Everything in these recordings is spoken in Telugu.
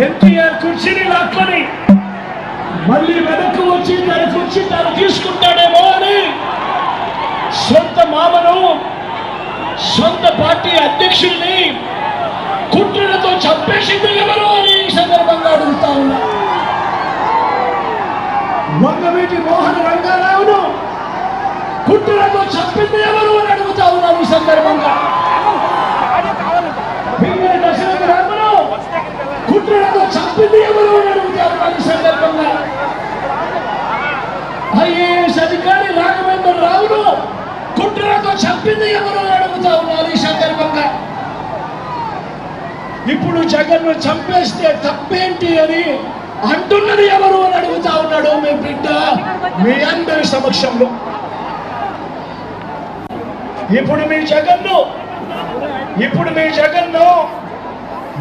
ఎన్టీఆర్ కుర్చీని లాక్కొని మళ్ళీ వెనక్కు వచ్చి తన కుర్చీ తాను తీసుకుంటాడేమో అని సొంత మామను సొంత పార్టీ అధ్యక్షుల్ని కుట్రలతో చంపేసింది ఎవరు అని ఈ సందర్భంగా అడుగుతా ఉన్నా. వంగవీటి మోహన్ రంగారావును కుట్రలతో చంపింది ఎవరు అని అడుగుతా ఉన్నాను ఈ సందర్భంగా. దశరథ రామను కుట్రలతో చంపింది ఎవరు అని అడుగుతా ఉన్నాను ఈ సందర్భంగా. ఐఏఎస్ అధికారి రాఘవేంద్ర రావును కుట్రలతో చంపింది ఎవరు అని అడుగుతా ఉన్నారు ఈ సందర్భంగా. ఇప్పుడు జగన్ను చంపేస్తే తప్పేంటి అని అంటున్నది ఎవరు అని అడుగుతా ఉన్నాడు మీ బిడ్డ మీ అందరి సమక్షంలో. ఇప్పుడు మీ జగన్ను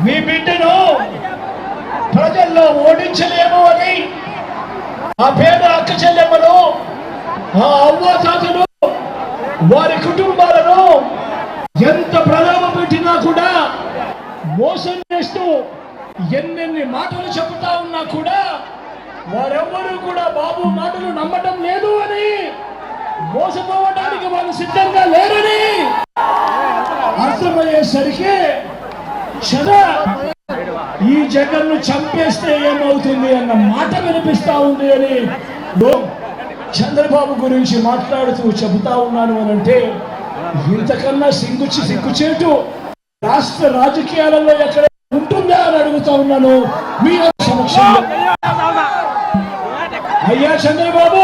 మీ బిడ్డను ప్రజల్లో ఓడించలేము అని ఆ పేద అక్క చెల్లెమ్మను ఆ అవ్వాతాతను వారి కుటుంబాలను ఎంత ప్రలోభ పెట్టినా కూడా మోసం చేస్తూ ఎన్నెన్ని మాటలు చెబుతా ఉన్నా కూడా వారెవ్వరూ కూడా బాబు మాటలు నమ్మటం లేదు అని, మోసపోవడానికి వాళ్ళు సిద్ధంగా లేరని అర్థమయ్యేసరికి ఈ జగన్ను చంపేస్తే ఏమవుతుంది అన్న మాట వినిపిస్తా ఉంది అని చంద్రబాబు గురించి మాట్లాడుతూ చెబుతా ఉన్నాను అని అంటే, ఇంతకన్నా సిగ్గుచేటు రాష్ట్ర రాజకీయాలలో ఎక్కడ ఉంటుందా అని అడుగుతా ఉన్నాను మీ సమక్షంలో. అయ్యా చంద్రబాబు,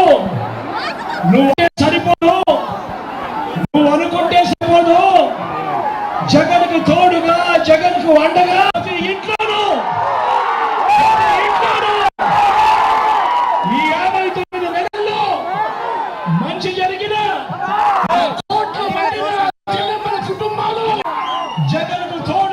నువ్వు సరిపోదు, నువ్వు అనుకుంటే సరిపోదు. జగన్కు తోడుగా, జగన్కు అండగా ఇంట్లోనూ ఈ 59 నెలల్లో మంచి జరిగిన కోట్ల మంది కుటుంబాలు జగన్కు తోడు